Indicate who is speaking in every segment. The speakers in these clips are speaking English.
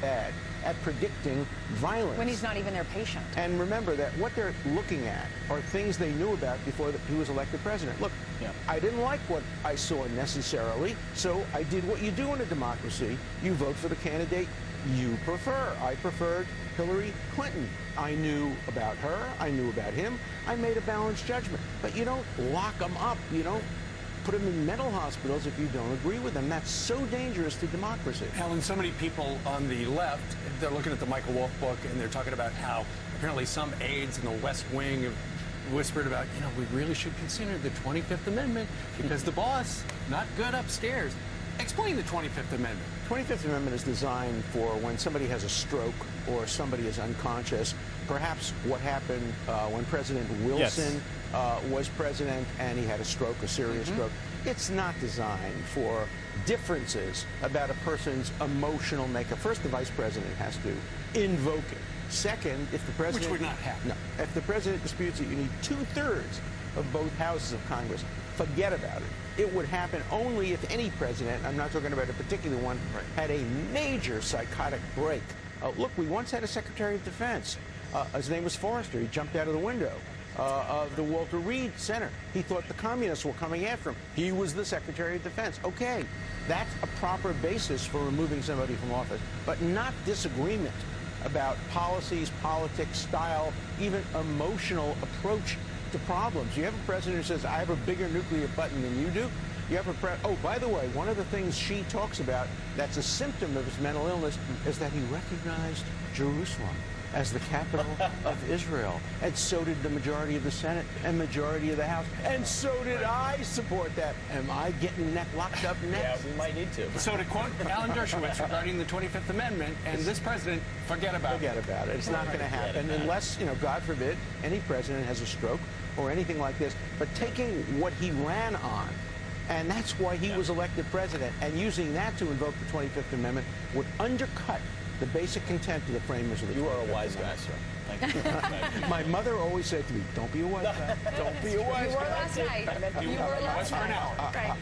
Speaker 1: bad at predicting violence.
Speaker 2: When he's not even their patient.
Speaker 1: And remember that what they're looking at are things they knew about before he was elected president. Look, I didn't like what I saw necessarily, so I did what you do in a democracy. You vote for the candidate you prefer. I preferred Hillary Clinton. I knew about her. I knew about him. I made a balanced judgment. But you don't lock them up. You don't put them in mental hospitals if you don't agree with them. That's so dangerous to democracy.
Speaker 3: Helen, so many people on the left, they're looking at the Michael Wolff book, and they're talking about how apparently some aides in the West Wing have whispered about, we really should consider the 25th Amendment because the boss, not good upstairs. Explain the 25th Amendment.
Speaker 1: 25th Amendment is designed for when somebody has a stroke or somebody is unconscious. Perhaps what happened when President Wilson was president and he had a stroke, a serious stroke. It's not designed for differences about a person's emotional makeup. First, the vice president has to invoke it. Second, if the president...
Speaker 3: Which would not happen.
Speaker 1: No. If the president disputes it, you need 2/3 of both houses of Congress. Forget about it. It would happen only if any president, I'm not talking about a particular one, had a major psychotic break. Look, we once had a Secretary of Defense. His name was Forrester. He jumped out of the window of the Walter Reed Center. He thought the communists were coming after him. He was the Secretary of Defense. Okay, that's a proper basis for removing somebody from office, but not disagreement about policies, politics, style, even emotional approach to problems. You have a president who says, I have a bigger nuclear button than you do. You have a oh, by the way, one of the things she talks about that's a symptom of his mental illness is that he recognized Jerusalem as the capital of Israel. And so did the majority of the Senate and majority of the House. And so did I support that. Am I getting locked up next?
Speaker 4: Yeah, we might need to.
Speaker 3: So to quote Alan Dershowitz regarding the 25th Amendment and this president, forget about it.
Speaker 1: Forget about it. It's not going to happen unless, God forbid, any president has a stroke or anything like this. But taking what he ran on, and that's why he was elected president, and using that to invoke the 25th Amendment would undercut the basic content of the framers of the 25th Amendment.
Speaker 4: You are a wise guy, sir. Thank you.
Speaker 1: My mother always said to me, don't be a wise guy. Don't be a wise guy.
Speaker 2: You were last night. You were last night. Right.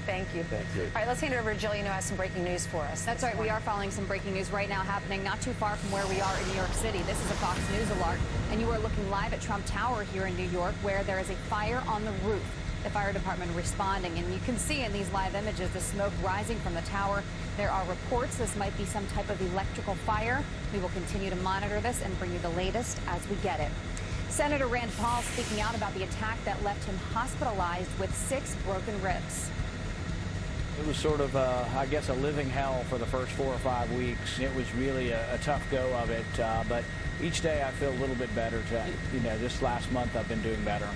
Speaker 2: Thank you.
Speaker 1: Thank you.
Speaker 2: All right, let's hand it over to Jillian, who has some breaking news for us.
Speaker 5: That's right. We are following some breaking news right now happening not too far from where we are in New York City. This is a Fox News alert, and you are looking live at Trump Tower here in New York, where there is a fire on the roof. The fire department responding, and you can see in these live images the smoke rising from the tower. There are reports this might be some type of electrical fire. We will continue to monitor this and bring you the latest as we get it. Senator Rand Paul speaking out about the attack that left him hospitalized with 6 broken ribs.
Speaker 6: It was sort of, I guess, a living hell for the first 4 or 5 weeks. It was really a tough go of it, but each day I feel a little bit better. This last month I've been doing better.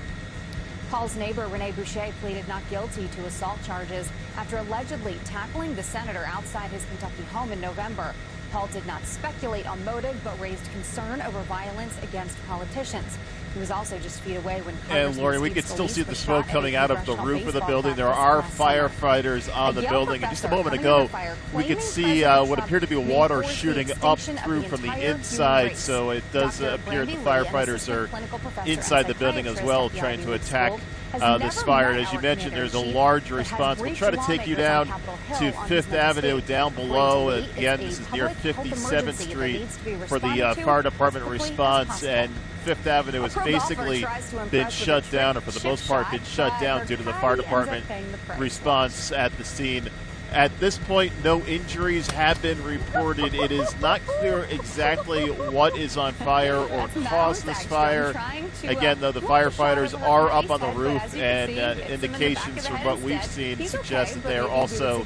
Speaker 5: Paul's neighbor, Rene Boucher, pleaded not guilty to assault charges after allegedly tackling the senator outside his Kentucky home in November. Paul did not speculate on motive, but raised concern over violence against politicians. He was also just feet away when
Speaker 7: And Lori, we could still see the smoke coming out of the roof of the building. There are firefighters on the building. And just a moment ago, we could see what appeared to be water shooting up through from the inside. So it does appear the firefighters are inside the building as well, trying to attack this fire. And as you mentioned, there's a large response. We'll try to take you down to 5th Avenue down below. Again, this is near 57th Street for the fire department response. And 5th Avenue has basically been shut down, or for the most part been shut down due to the fire department response at the scene. At this point, no injuries have been reported. It is not clear exactly what is on fire or caused this fire. Again, though, the firefighters are up on the roof, and indications from what we've seen suggest that they are also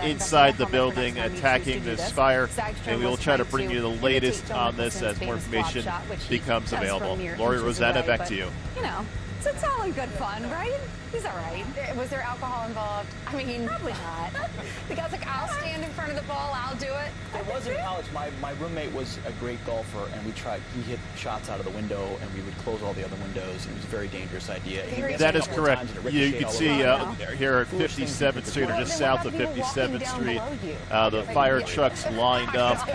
Speaker 7: inside the building attacking this fire. And we will try to bring you the latest on this as more information becomes available. Lori Rosanna, back to you.
Speaker 2: It's all in good fun, right? He's all right. Was there alcohol involved? I mean, probably not. The guy's like, I'll stand in front of the ball, I'll do it.
Speaker 4: I was in college. My roommate was a great golfer, and he hit shots out of the window, and we would close all the other windows. It was a very dangerous idea.
Speaker 7: That is correct. You can see here at 57th Street, or just south of 57th Street, the fire trucks lined up,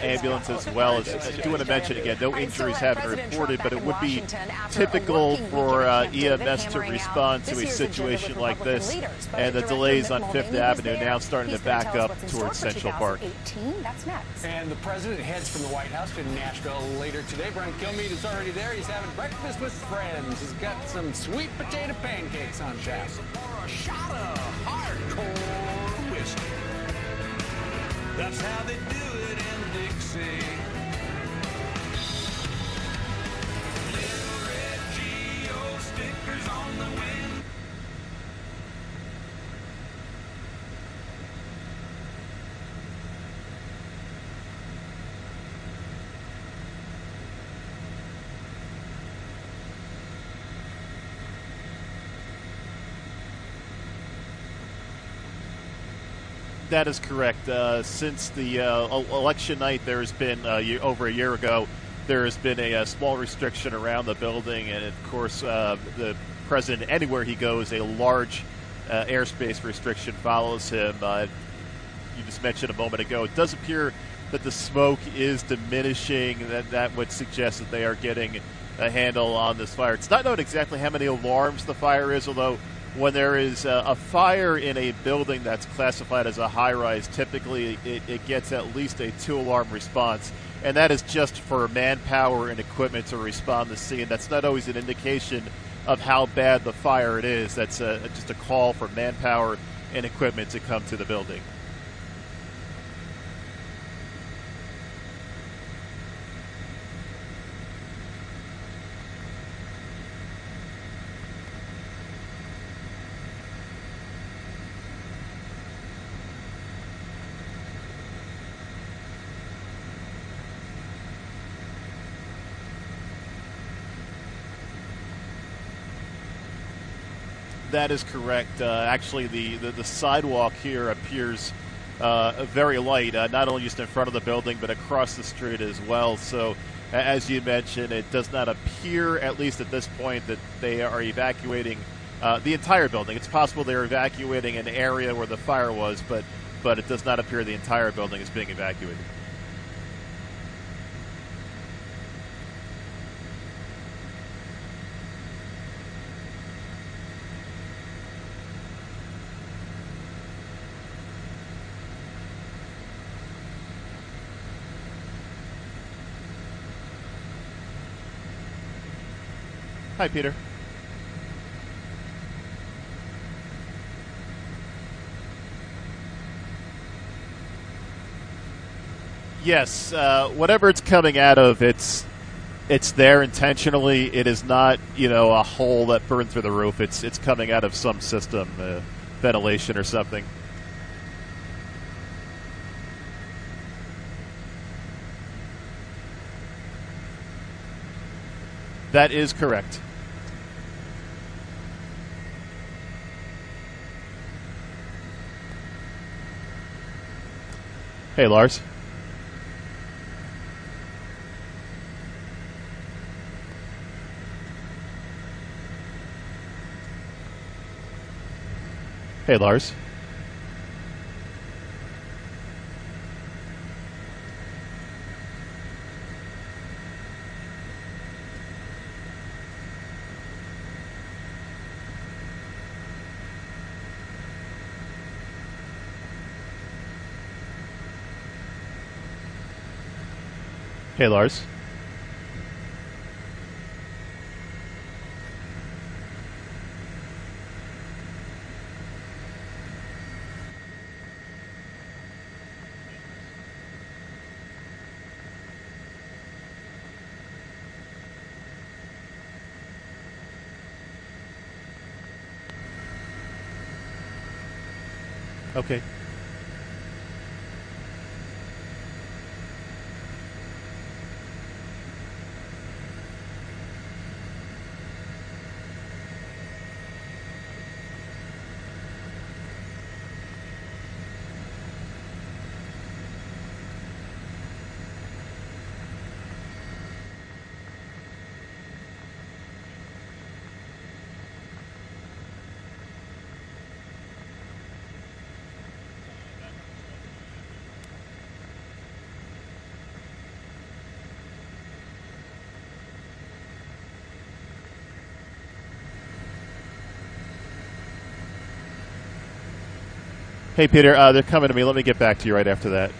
Speaker 7: ambulance as well. I do want to mention again, no injuries have been reported, but it would be typical for EMS to respond to a situation like this, and the delays on 5th Avenue now starting to back up towards Central Park.
Speaker 2: That's next.
Speaker 3: And the president heads from the White House to Nashville later today. Brian Kilmeade is already there. He's having breakfast with friends. He's got some sweet potato pancakes on tap.
Speaker 8: For a shot of hardcore whiskey. That's how they do it in Dixie. Little red Geo stickers on the wind.
Speaker 7: That is correct. Since the election night, there has been, over a year ago, there has been a small restriction around the building, and of course, the president, anywhere he goes, a large airspace restriction follows him. You just mentioned a moment ago, it does appear that the smoke is diminishing. That would suggest that they are getting a handle on this fire. It's not known exactly how many alarms the fire is, although when there is a fire in a building that's classified as a high-rise, typically it gets at least a 2-alarm response, and that is just for manpower and equipment to respond to the scene. That's not always an indication of how bad the fire it is. That's just a call for manpower and equipment to come to the building. That is correct. Actually, the sidewalk here appears very light, not only just in front of the building, but across the street as well. So, as you mentioned, it does not appear, at least at this point, that they are evacuating the entire building. It's possible they're evacuating an area where the fire was, but it does not appear the entire building is being evacuated. Hi, Peter. Yes, whatever it's coming out of, it's there intentionally. It is not, a hole that burned through the roof. It's coming out of some system, ventilation or something. That is correct. Hey, Lars. Hey, Lars. Hey, Lars. Okay. Hey, Peter, they're coming to me. Let me get back to you right after that.